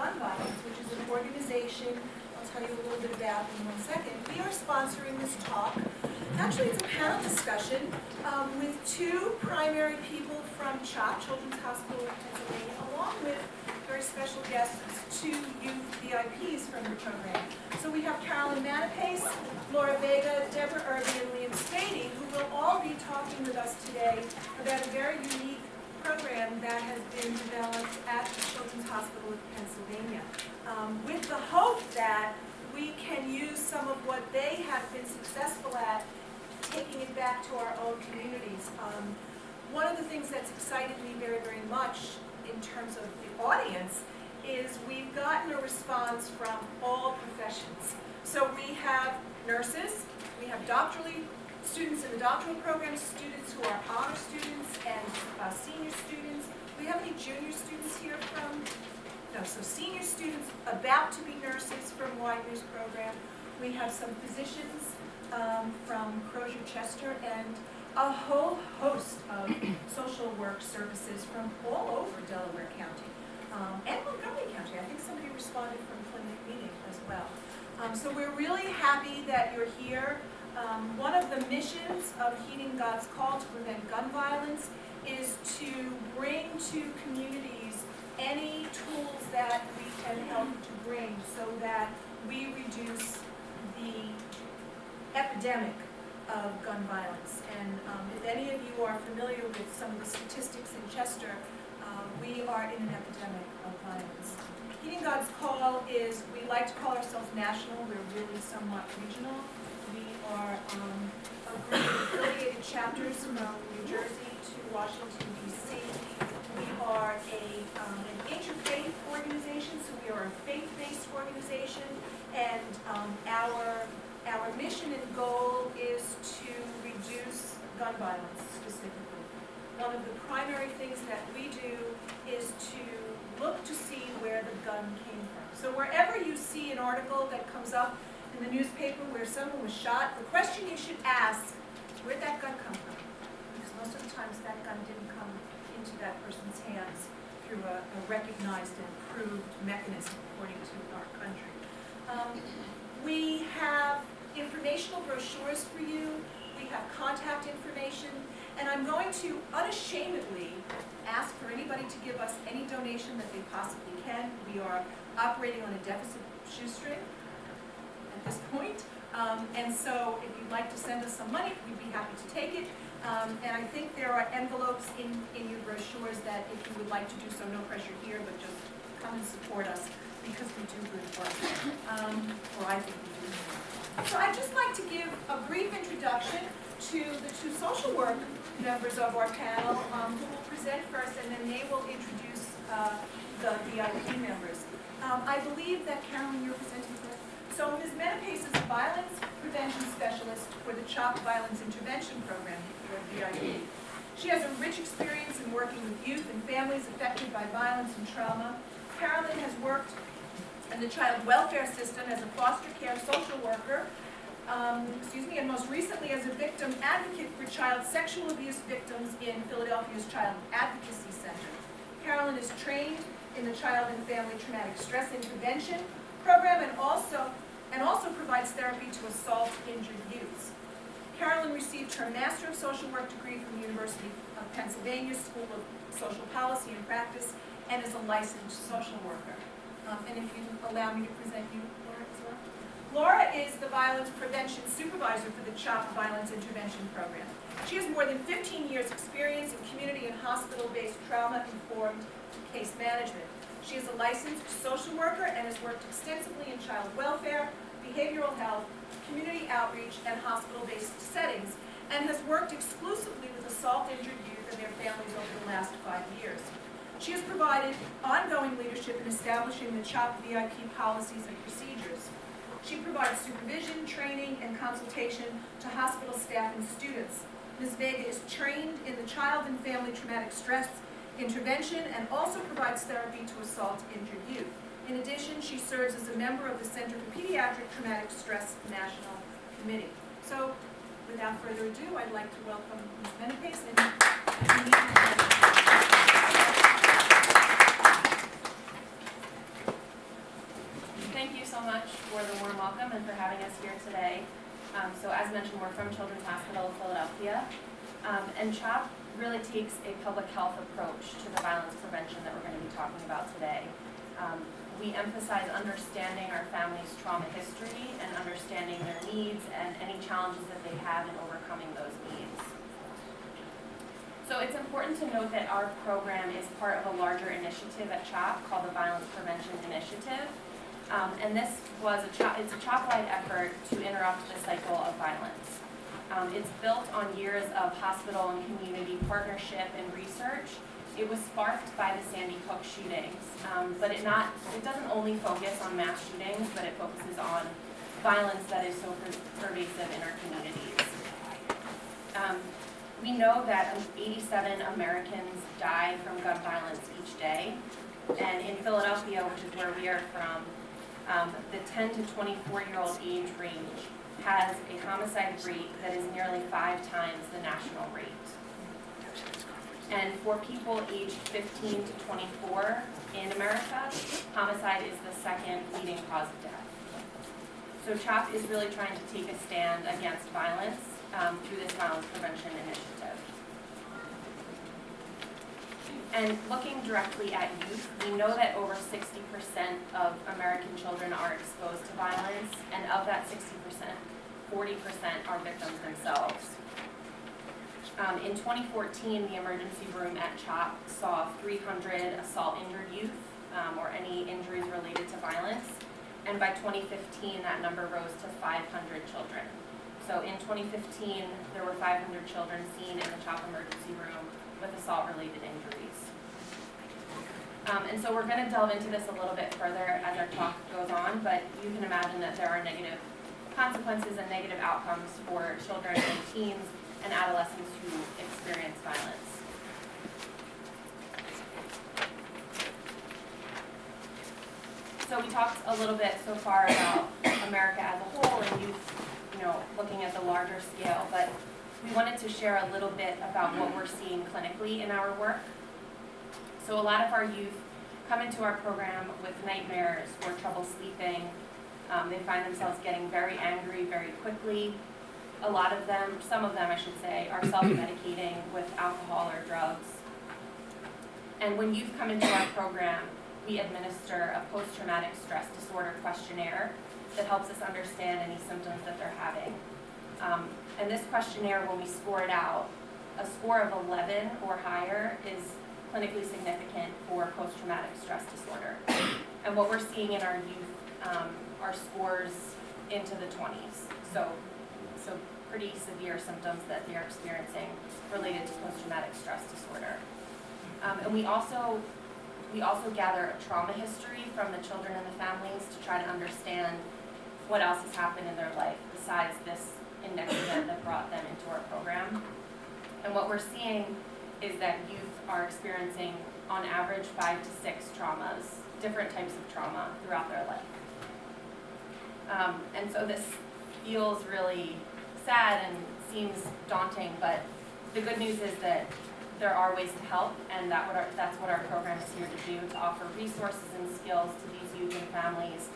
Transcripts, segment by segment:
Gun Violence, which is an organization I'll tell you a little bit about in 1 second. We are sponsoring this talk. Actually, it's a panel discussion with two primary people from CHOP, Children's Hospital of Pennsylvania, along with very special guests, two youth VIPs from the program. So we have Carolyn Manapace, Laura Vega, Deborah Irby, and Liam Spady, who will all be talking with us today about a very unique program that has been developed at the Children's Hospital of Pennsylvania, with the hope that we can use some of what they have been successful at, taking it back to our own communities. One of the things that's excited me very, very much in terms of the audience is we've gotten a response from all professions. So we have nurses, we have students in the doctoral program, students who are honor students and senior students. Do we have any junior students here from? No, so senior students about to be nurses from Widener's program. We have some physicians from Crozier Chester and a whole host of social work services from all over Delaware County and Montgomery County. I think somebody responded from Plymouth Meeting as well. So we're really happy that you're here. One of the missions of Heeding God's Call to Prevent Gun Violence is to bring to communities any tools that we can help to bring so that we reduce the epidemic of gun violence. And if any of you are familiar with some of the statistics in Chester, we are in an epidemic of violence. Heeding God's Call is, we like to call ourselves national, we're really somewhat regional. We are a group of affiliated chapters from New Jersey to Washington, D.C. We are an interfaith organization, so we are a faith-based organization, and our mission and goal is to reduce gun violence specifically. One of the primary things that we do is to look to see where the gun came from. So wherever you see an article that comes up in the newspaper where someone was shot, the question you should ask, where'd that gun come from? Because most of the times that gun didn't come into that person's hands through a recognized and approved mechanism according to our country. We have informational brochures for you. We have contact information. And I'm going to unashamedly ask for anybody to give us any donation that they possibly can. We are operating on a deficit shoestring at this point. And so if you'd like to send us some money, we'd be happy to take it. And I think there are envelopes in your brochures that if you would like to do so, no pressure here, but just come and support us because we do good work. Or I think we do. So I'd just like to give a brief introduction to the two social work members of our panel who will present first, and then they will introduce the VIP members. I believe that, Carolyn, you're presenting first. So Ms. Manapace is a violence prevention specialist for the CHOP Violence Intervention Program, or VIP. She has a rich experience in working with youth and families affected by violence and trauma. Carolyn has worked in the child welfare system as a foster care social worker, and most recently as a victim advocate for child sexual abuse victims in Philadelphia's Child Advocacy Center. Carolyn is trained in the Child and Family Traumatic Stress Intervention Program and also provides therapy to assault injured youths. Carolyn received her Master of Social Work degree from the University of Pennsylvania School of Social Policy and Practice and is a licensed social worker. And if you allow me to present you, Laura, as well. Laura is the Violence Prevention Supervisor for the CHOP Violence Intervention Program. She has more than 15 years' experience in community and hospital-based trauma-informed case management. She is a licensed social worker and has worked extensively in child welfare, behavioral health, community outreach, and hospital-based settings, and has worked exclusively with assault-injured youth and their families over the last 5 years. She has provided ongoing leadership in establishing the CHOP VIP policies and procedures. She provides supervision, training, and consultation to hospital staff and students. Ms. Vega is trained in the Child and Family Traumatic Stress Intervention and also provides therapy to assault-injured youth. In addition, she serves as a member of the Center for Pediatric Traumatic Stress National Committee. So, without further ado, I'd like to welcome Ms. Manapace. and for having us here today. So as mentioned, we're from Children's Hospital of Philadelphia, and CHOP really takes a public health approach to the violence prevention that we're going to be talking about today. We emphasize understanding our family's trauma history and understanding their needs and any challenges that they have in overcoming those needs. So it's important to note that our program is part of a larger initiative at CHOP called the Violence Prevention Initiative. And this was it's a CHOP-wide effort to interrupt the cycle of violence. It's built on years of hospital and community partnership and research. It was sparked by the Sandy Hook shootings, but it doesn't only focus on mass shootings, but it focuses on violence that is so pervasive in our communities. We know that 87 Americans die from gun violence each day, and in Philadelphia, which is where we are from, the 10 to 24-year-old age range has a homicide rate that is nearly 5 times the national rate. And for people aged 15 to 24 in America, homicide is the second leading cause of death. So CHOP is really trying to take a stand against violence through this violence prevention initiative. And looking directly at youth, we know that over 60% of American children are exposed to violence, and of that 60%, 40% are victims themselves. In 2014, the emergency room at CHOP saw 300 assault-injured youth, or any injuries related to violence, and by 2015, that number rose to 500 children. So in 2015, there were 500 children seen in the CHOP emergency room with assault-related injuries. And so we're going to delve into this a little bit further as our talk goes on, but you can imagine that there are negative consequences and negative outcomes for children and teens and adolescents who experience violence. So we talked a little bit so far about America as a whole and youth, looking at the larger scale, but we wanted to share a little bit about what we're seeing clinically in our work. So a lot of our youth come into our program with nightmares or trouble sleeping. They find themselves getting very angry very quickly. A lot of them, some of them I should say, are self-medicating with alcohol or drugs. And when youth come into our program, we administer a post-traumatic stress disorder questionnaire that helps us understand any symptoms that they're having. And this questionnaire, when we score it out, a score of 11 or higher is clinically significant for post-traumatic stress disorder. And what we're seeing in our youth are scores into the 20s. So pretty severe symptoms that they're experiencing related to post-traumatic stress disorder. And we also gather a trauma history from the children and the families to try to understand what else has happened in their life besides this index event that brought them into our program. And what we're seeing is that youth are experiencing, on average, 5 to 6 traumas, different types of trauma throughout their life. And so this feels really sad and seems daunting, but the good news is that there are ways to help, and that's what our program is here to do, to offer resources and skills to these youth and families.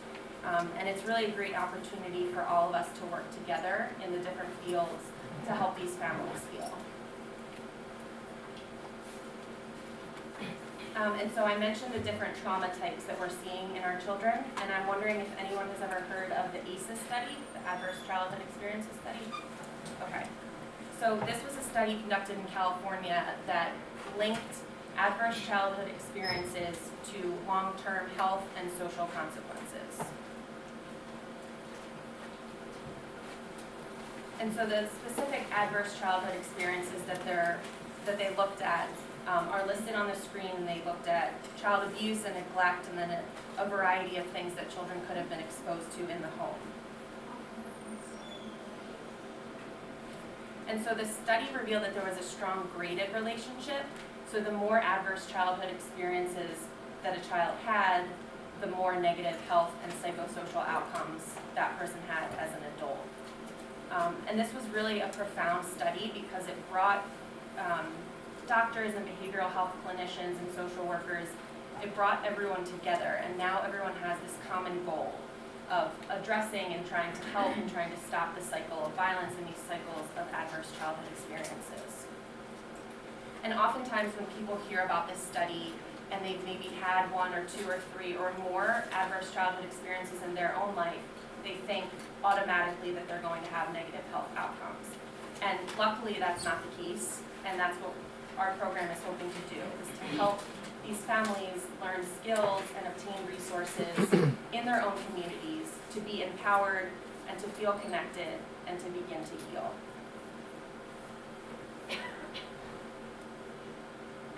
And it's really a great opportunity for all of us to work together in the different fields to help these families heal. And so I mentioned the different trauma types that we're seeing in our children, and I'm wondering if anyone has ever heard of the ACEs study, the Adverse Childhood Experiences Study. Okay. So this was a study conducted in California that linked adverse childhood experiences to long-term health and social consequences. And so the specific adverse childhood experiences that they looked at are listed on the screen, and they looked at child abuse and neglect, and then a variety of things that children could have been exposed to in the home. And so the study revealed that there was a strong graded relationship. So the more adverse childhood experiences that a child had, the more negative health and psychosocial outcomes that person had as an adult. And this was really a profound study because it brought doctors and behavioral health clinicians and social workers, it brought everyone together, and now everyone has this common goal of addressing and trying to help and trying to stop the cycle of violence and these cycles of adverse childhood experiences. And oftentimes when people hear about this study and they've maybe had 1 or 2 or 3 or more adverse childhood experiences in their own life, they think automatically that they're going to have negative health outcomes. And luckily that's not the case, and that's what our program is hoping to do, is to help these families learn skills and obtain resources in their own communities to be empowered and to feel connected and to begin to heal.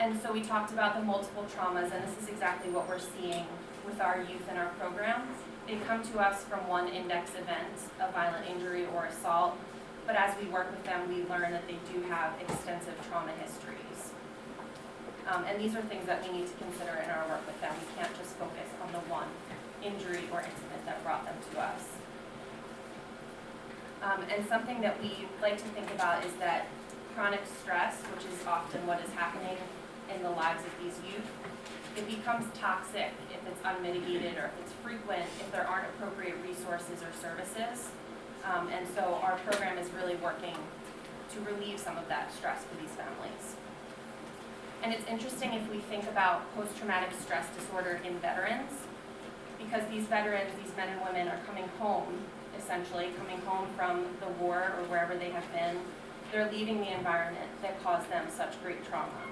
And so we talked about the multiple traumas, and this is exactly what we're seeing with our youth in our program. They come to us from one index event, a violent injury or assault, but as we work with them, we learn that they do have extensive trauma histories. And these are things that we need to consider in our work with them. We can't just focus on the one injury or incident that brought them to us. And something that we like to think about is that chronic stress, which is often what is happening in the lives of these youth, it becomes toxic if it's unmitigated or if it's frequent, if there aren't appropriate resources or services. And so our program is really working to relieve some of that stress for these families. And it's interesting if we think about post-traumatic stress disorder in veterans, because these veterans, these men and women are coming home, essentially, coming home from the war or wherever they have been. They're leaving the environment that caused them such great trauma.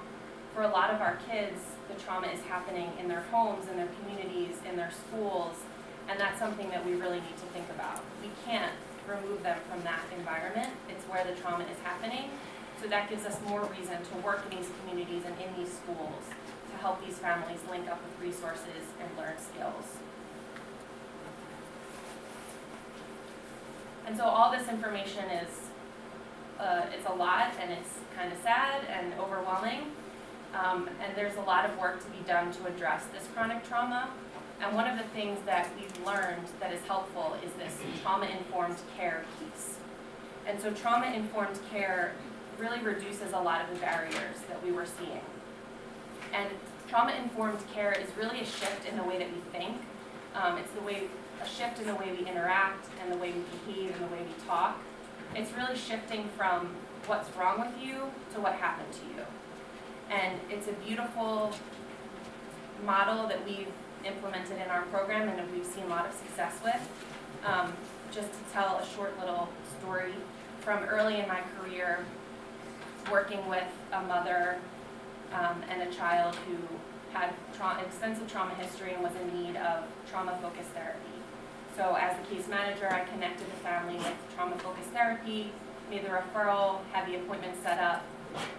For a lot of our kids, the trauma is happening in their homes, in their communities, in their schools, and that's something that we really need to think about. We can't remove them from that environment. It's where the trauma is happening. So that gives us more reason to work in these communities and in these schools to help these families link up with resources and learn skills. And so all this information is, it's a lot, and it's kind of sad and overwhelming. And there's a lot of work to be done to address this chronic trauma. And one of the things that we've learned that is helpful is this trauma-informed care piece. And so trauma-informed care really reduces a lot of the barriers that we were seeing. And trauma-informed care is really a shift in the way that we think. It's a shift in the way we interact and the way we behave and the way we talk. It's really shifting from what's wrong with you to what happened to you. And it's a beautiful model that we've implemented in our program and that we've seen a lot of success with. Just to tell a short little story from early in my career, working with a mother and a child who had extensive trauma history and was in need of trauma-focused therapy. So as a case manager, I connected the family with trauma-focused therapy, made the referral, had the appointment set up.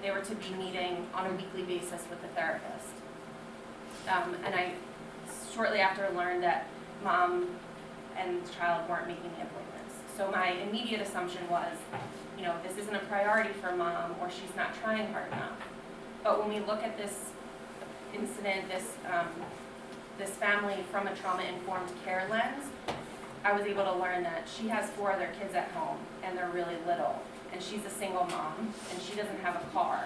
They were to be meeting on a weekly basis with the therapist. And I shortly after learned that mom and the child weren't making the appointments. So my immediate assumption was, this isn't a priority for mom, or she's not trying hard enough. But when we look at this incident, this family from a trauma-informed care lens, I was able to learn that she has 4 other kids at home, and they're really little. And she's a single mom, and she doesn't have a car.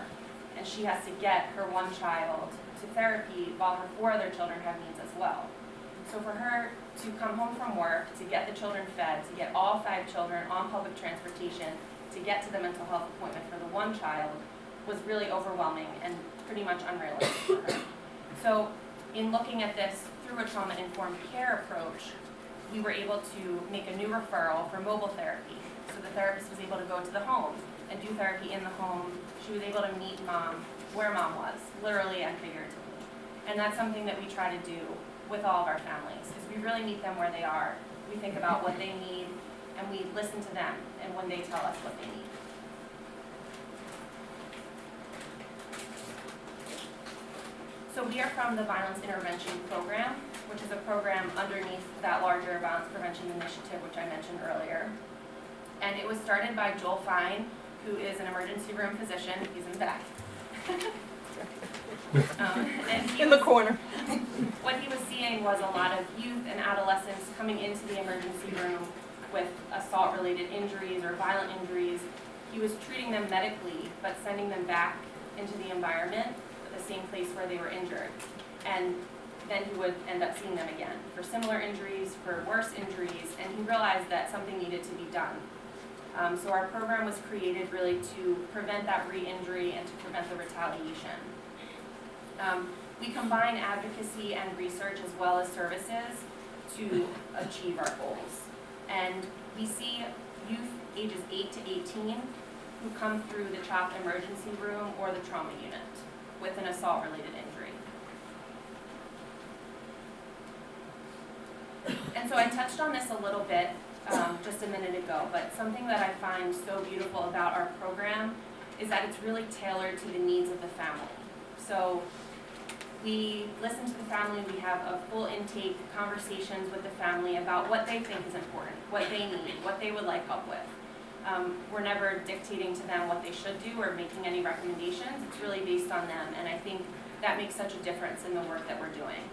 And she has to get her one child to therapy while her 4 other children have needs as well. So for her to come home from work, to get the children fed, to get all 5 children on public transportation, to get to the mental health appointment for the one child was really overwhelming and pretty much unrealistic for her. So in looking at this through a trauma-informed care approach, we were able to make a new referral for mobile therapy. So the therapist was able to go to the home and do therapy in the home. She was able to meet mom where mom was, literally and figuratively. And that's something that we try to do with all of our families, is we really meet them where they are. We think about what they need, and we listen to them and when they tell us what they need. So we are from the Violence Intervention Program, which is a program underneath that larger Violence Prevention Initiative, which I mentioned earlier. And it was started by Joel Fine, who is an emergency room physician. He's in the back. And In the corner. What he was seeing was a lot of youth and adolescents coming into the emergency room with assault-related injuries or violent injuries. He was treating them medically, but sending them back into the environment, the same place where they were injured. And then he would end up seeing them again for similar injuries, for worse injuries, and he realized that something needed to be done. So our program was created really to prevent that re-injury and to prevent the retaliation. We combine advocacy and research as well as services to achieve our goals. And we see youth ages 8 to 18 who come through the CHOP emergency room or the trauma unit with an assault-related injury. And so I touched on this a little bit just a minute ago, but something that I find so beautiful about our program is that it's really tailored to the needs of the family. So we listen to the family, we have a full intake conversations with the family about what they think is important, what they need, what they would like help with. We're never dictating to them what they should do or making any recommendations. It's really based on them, and I think that makes such a difference in the work that we're doing.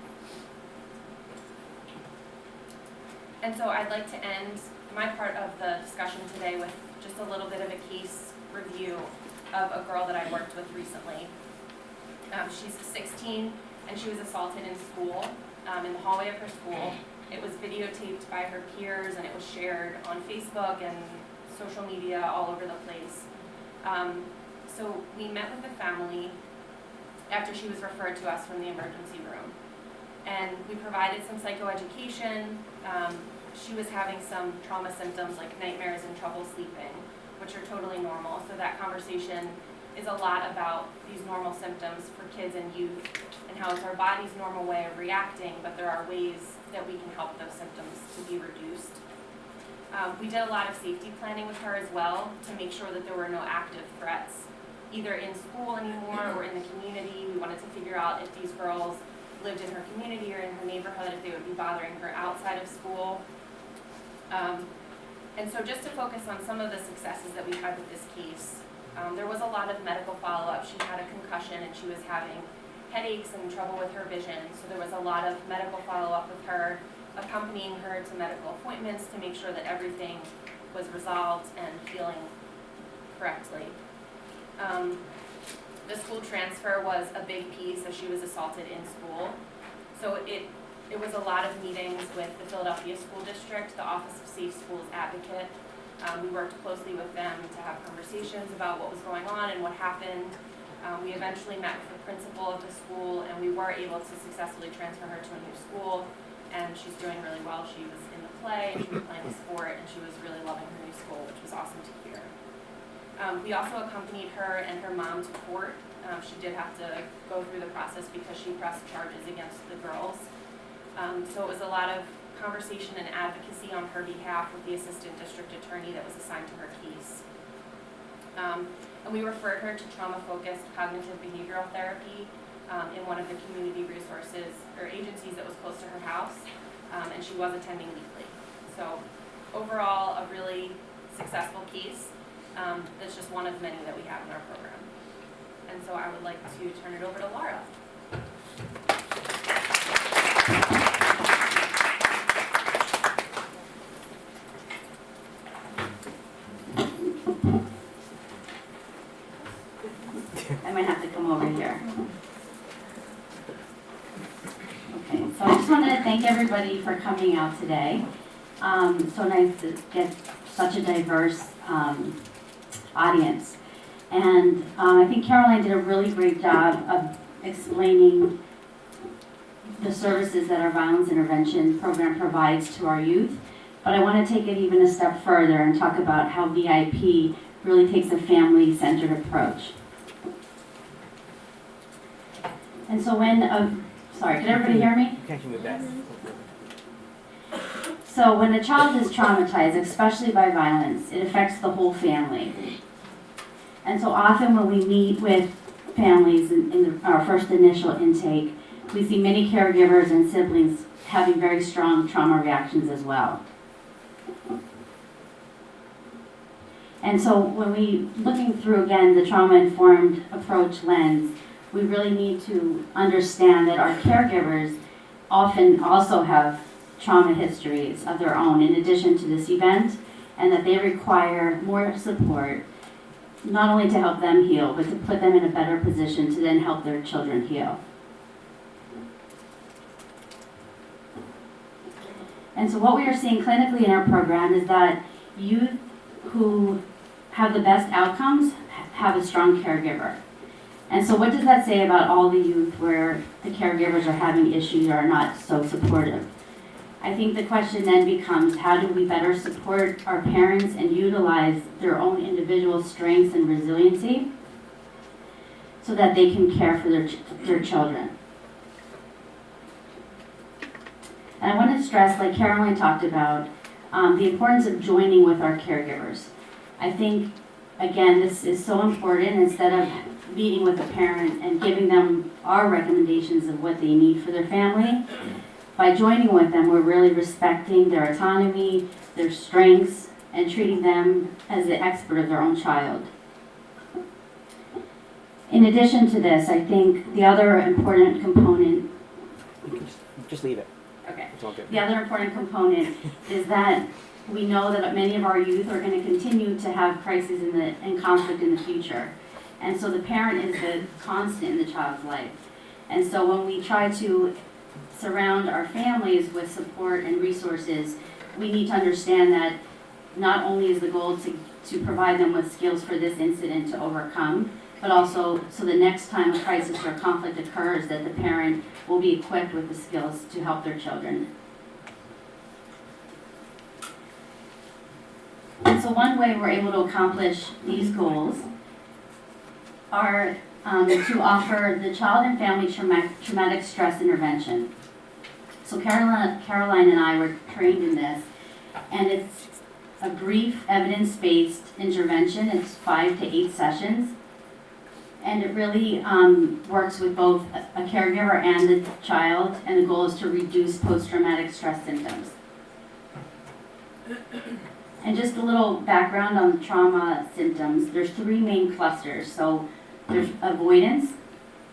And so I'd like to end my part of the discussion today with just a little bit of a case review of a girl that I worked with recently. She's 16 and she was assaulted in school, in the hallway of her school. It was videotaped by her peers and it was shared on Facebook and social media all over the place. So we met with the family after she was referred to us from the emergency room. And we provided some psychoeducation. She was having some trauma symptoms like nightmares and trouble sleeping, which are totally normal. So that conversation is a lot about these normal symptoms for kids and youth and how it's our body's normal way of reacting, but there are ways that we can help those symptoms to be reduced. We did a lot of safety planning with her as well to make sure that there were no active threats, either in school anymore or in the community. We wanted to figure out if these girls lived in her community or in her neighborhood, if they would be bothering her outside of school. And so just to focus on some of the successes that we had with this case, there was a lot of medical follow-up. She had a concussion and she was having headaches and trouble with her vision. So there was a lot of medical follow-up with her, accompanying her to medical appointments to make sure that everything was resolved and healing correctly. The school transfer was a big piece as she was assaulted in school. So it was a lot of meetings with the Philadelphia School District, the Office of Safe Schools Advocate. We worked closely with them to have conversations about what was going on and what happened. We eventually met with the principal of the school and we were able to successfully transfer her to a new school, and she's doing really well. She was in the play and she was playing a sport and she was really loving her new school, which was awesome to hear. We also accompanied her and her mom to court. She did have to go through the process because she pressed charges against the girls. So it was a lot of conversation and advocacy on her behalf with the assistant district attorney that was assigned to her case. And we referred her to trauma-focused cognitive behavioral therapy in one of the community resources or agencies that was close to her house, and she was attending weekly. So overall, a really successful case. That's just one of many that we have in our program. And so I would like to turn it over to Laura. I might have to come over here. Okay, so I just wanted to thank everybody for coming out today. So nice to get such a diverse audience. And I think Caroline did a really great job of explaining the services that our violence intervention program provides to our youth. But I want to take it even a step further and talk about how VIP really takes a family-centered approach. And so when, sorry, can everybody hear me? So when a child is traumatized, especially by violence, it affects the whole family. And so often when we meet with families in our first initial intake, we see many caregivers and siblings having very strong trauma reactions as well. And so when we, looking through again the trauma-informed approach lens, we really need to understand that our caregivers often also have trauma histories of their own in addition to this event, and that they require more support, not only to help them heal, but to put them in a better position to then help their children heal. And so what we are seeing clinically in our program is that youth who have the best outcomes have a strong caregiver. And so what does that say about all the youth where the caregivers are having issues or are not so supportive? I think the question then becomes, how do we better support our parents and utilize their own individual strengths and resiliency so that they can care for their children? And I want to stress, like Caroline talked about, the importance of joining with our caregivers. I think, again, this is so important. Instead of meeting with a parent and giving them our recommendations of what they need for their family, by joining with them, we're really respecting their autonomy, their strengths, and treating them as the expert of their own child. In addition to this, I think the other important component. You can just leave it. Okay. It's all good. The other important component is that we know that many of our youth are going to continue to have crises and conflict in the future. And so the parent is the constant in the child's life. And so when we try to surround our families with support and resources, we need to understand that not only is the goal to provide them with skills for this incident to overcome, but also so the next time a crisis or a conflict occurs, that the parent will be equipped with the skills to help their children. And so one way we're able to accomplish these goals are to offer the child and family traumatic stress intervention. So Caroline and I were trained in this, and it's a brief evidence-based intervention. It's 5 to 8 sessions, and it really works with both a caregiver and the child, and the goal is to reduce post-traumatic stress symptoms. And just a little background on the trauma symptoms. There's 3 main clusters. So there's avoidance,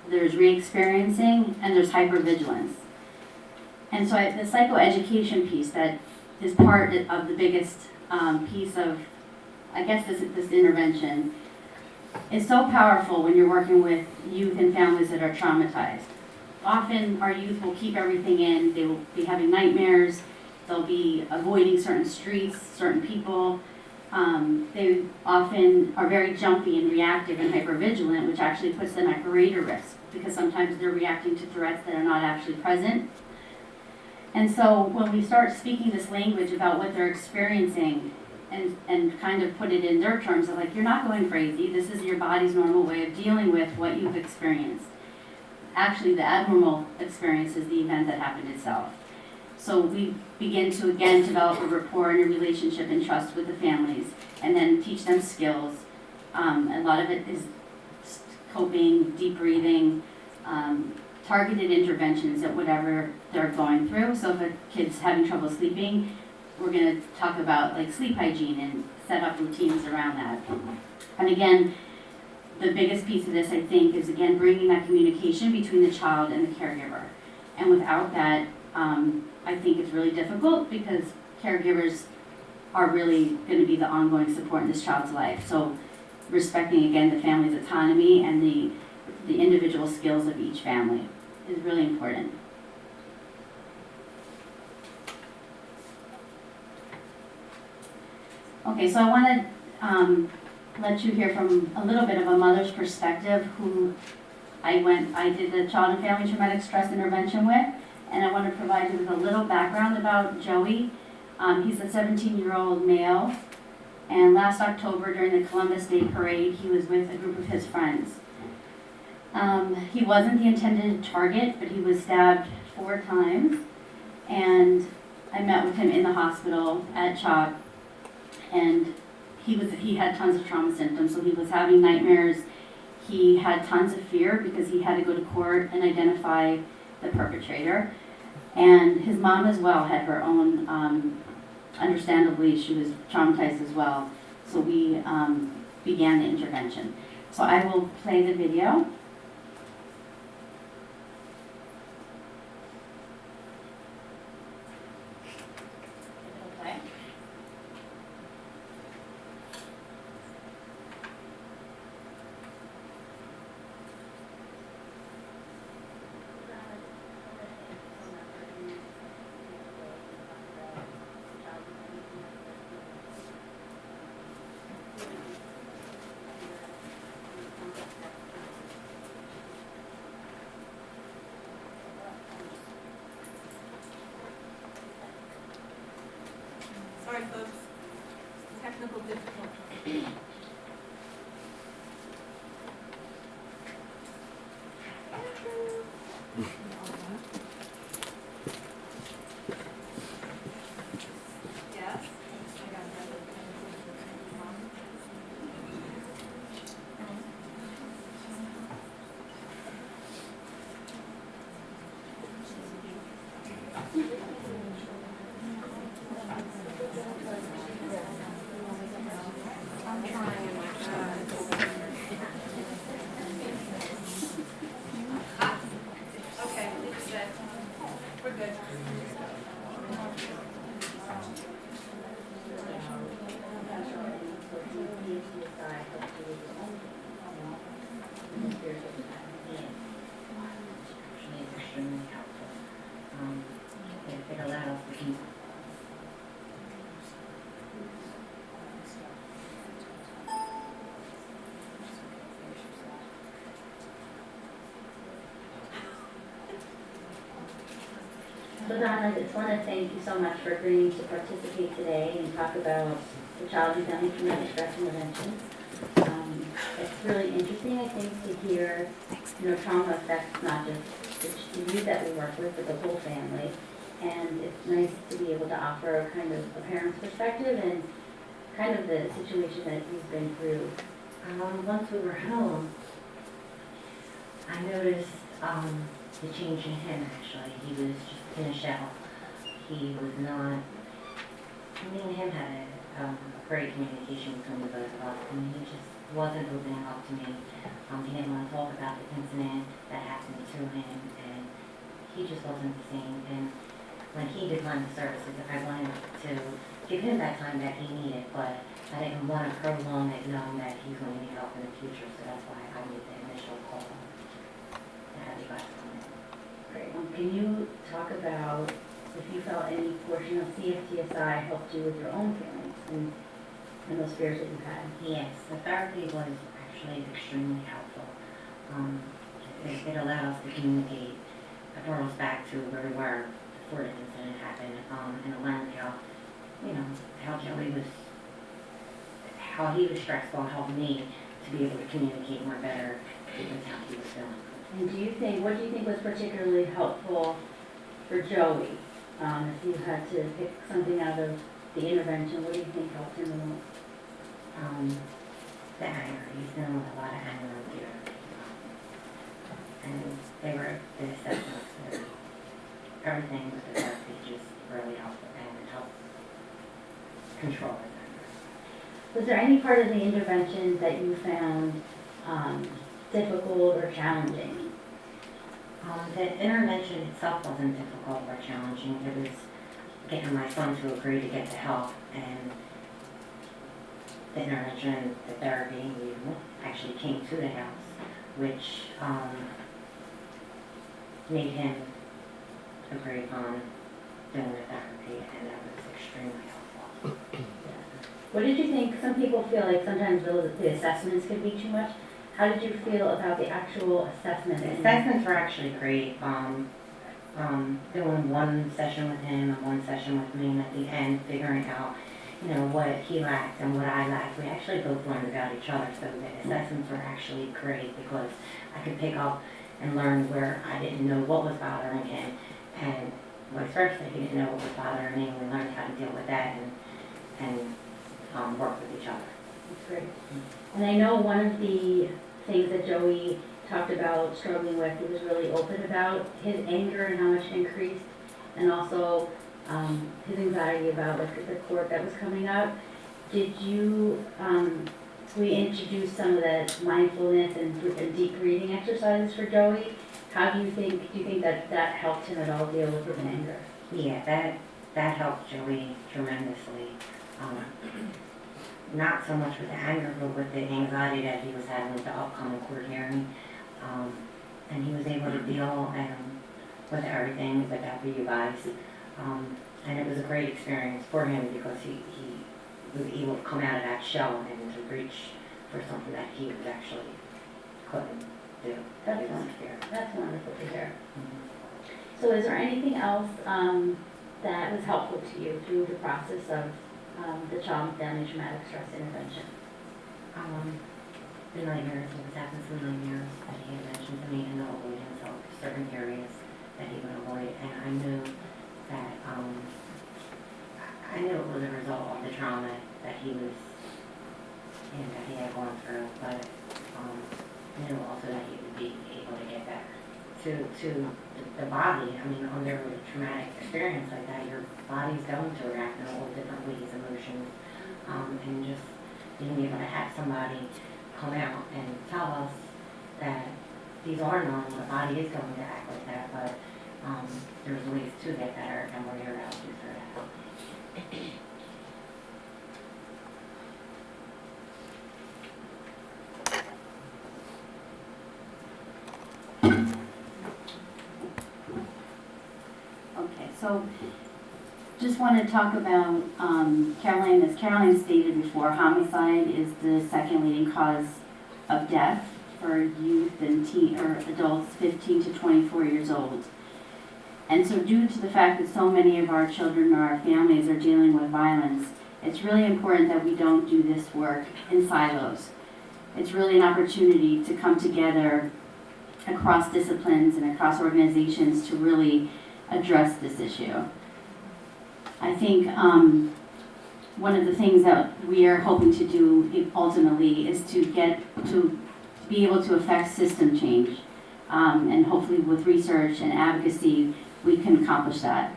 there's re-experiencing, and there's hypervigilance. And so the psychoeducation piece that is part of the biggest piece of, I guess, this intervention is so powerful when you're working with youth and families that are traumatized. Often our youth will keep everything in. They will be having nightmares. They'll be avoiding certain streets, certain people. They often are very jumpy and reactive and hypervigilant, which actually puts them at greater risk because sometimes they're reacting to threats that are not actually present. And so when we start speaking this language about what they're experiencing and kind of put it in their terms of like, you're not going crazy, this is your body's normal way of dealing with what you've experienced. Actually, the abnormal experience is the event that happened itself. So we begin to, again, develop a rapport and a relationship and trust with the families, and then teach them skills. A lot of it is coping, deep breathing, targeted interventions at whatever they're going through. So if a kid's having trouble sleeping, we're going to talk about like sleep hygiene and set up routines around that. And again, the biggest piece of this, I think, is again bringing that communication between the child and the caregiver. And without that, I think it's really difficult because caregivers are really going to be the ongoing support in this child's life. So respecting, again, the family's autonomy and the individual skills of each family is really important. Okay, so I want to let you hear from a little bit of a mother's perspective who I did the child and family traumatic stress intervention with, and I want to provide you with a little background about Joey. He's a 17-year-old male, and last October during the Columbus Day Parade, he was with a group of his friends. He wasn't the intended target, but he was stabbed 4 times, and I met with him in the hospital at CHOP, and he had tons of trauma symptoms, so he was having nightmares. He had tons of fear because he had to go to court and identify the perpetrator. And his mom as well had her own, understandably, she was traumatized as well. So we began the intervention. So I will play the video. Yes? Okay, it's set. We're good. Actually, it's extremely helpful. It allows the people. So Don, I just want to thank you so much for agreeing to participate today and talk about the Child and Family Traumatic Stress Interventions. It's really interesting, I think, to hear, trauma affects not just the youth that we work with, but the whole family. And it's nice to be able to offer kind of a parent's perspective and kind of the situation that you've been through. Once we were home, I noticed the change in him, actually. He was just in a shell. He was not, me and him had a great communication between the both of us, and he just wasn't opening up to me. He didn't want to talk about the incident that happened to him, and he just wasn't the same. And when he declined the services, I wanted to give him that time that he needed, but I didn't want to prolong it knowing that he's going to need help in the future, so that's why I made the initial call to have you guys come in. Great. Can you talk about if you felt any portion of CFTSI helped you with your own feelings and those fears that you had? Yes, the therapy was actually extremely helpful. It allowed us to communicate. It brought us back to where we were before the incident happened, and I learned how Joey was, how he was stressful, helped me to be able to communicate more better with how he was feeling. And what do you think was particularly helpful for Joey? If you had to pick something out of the intervention, what do you think helped him the most? The anger. He's dealing with a lot of anger and fear. And the assessments, everything with the therapy just really helped, and it helped control his anger. Was there any part of the intervention that you found difficult or challenging? The intervention itself wasn't difficult or challenging. It was getting my son to agree to get the help, and the intervention, the therapy, we actually came to the house, which made him agree upon doing the therapy, and that was extremely helpful. What did you think? Some people feel like sometimes the assessments could be too much. How did you feel about the actual assessment? The assessments were actually great. Doing one session with him and one session with me, and at the end figuring out, what he lacked and what I lacked. We actually both learned about each other, so the assessments were actually great because I could pick up and learn where I didn't know what was bothering him, and vice versa, he didn't know what was bothering me, and we learned how to deal with that and work with each other. That's great. And I know one of the things that Joey talked about struggling with, he was really open about his anger and how much it increased, and also his anxiety about the court that was coming up. Did you, we introduced some of the mindfulness and deep breathing exercises for Joey. Do you think that helped him at all deal with his anger? Yeah, that helped Joey tremendously. Not so much with the anger, but with the anxiety that he was having with the upcoming court hearing. And he was able to deal with everything without you guys. And it was a great experience for him because he was able to come out of that shell and to reach for something that he was actually couldn't do. That's It was wonderful. scary. That's wonderful to hear. Mhm. So is there anything else that was helpful to you through the process of the Child and Family Traumatic Stress Intervention? the nightmares, what was happening to the nightmares that he had mentioned to me, and the avoidance of certain areas that he would avoid. And I knew that, I knew it was a result of the trauma that he was, that he had gone through, but, I knew also that he would be able to get better. To the body, I mean, under a traumatic experience like that, your body's going to react in all different ways, emotions, and just being able to have somebody come out and tell us that these are normal, the body is going to act like that, but there's ways to get better, and we're here to help you through that. Okay, so just want to talk about Caroline. As Caroline stated before, homicide is the second leading cause of death for youth and teen or adults 15 to 24 years old. And so due to the fact that so many of our children or our families are dealing with violence, it's really important that we don't do this work in silos. It's really an opportunity to come together across disciplines and across organizations to really address this issue. I think one of the things that we are hoping to do ultimately is to be able to affect system change. And hopefully with research and advocacy, we can accomplish that.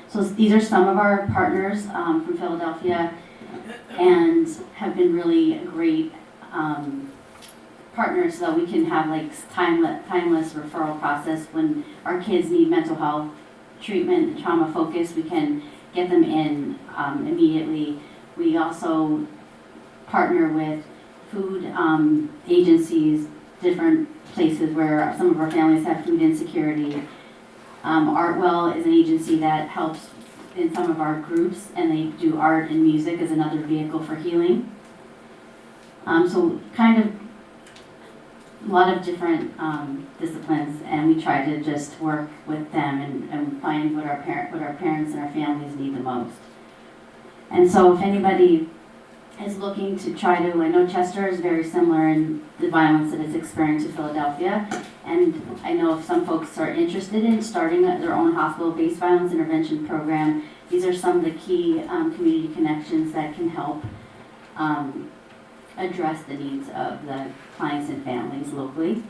So these are some of our partners from Philadelphia and have been really great partners so that we can have like timeless referral process when our kids need mental health treatment, trauma focus, we can get them in immediately. We also partner with food agencies, different places where some of our families have food insecurity. Artwell is an agency that helps in some of our groups, and they do art and music as another vehicle for healing. So kind of a lot of different disciplines, and we try to just work with them and find what our parents and our families need the most. And so if anybody is looking to try to, I know Chester is very similar in the violence that it's experienced in Philadelphia, and I know if some folks are interested in starting their own hospital-based violence intervention program, these are some of the key community connections that can help address the needs of the clients and families locally.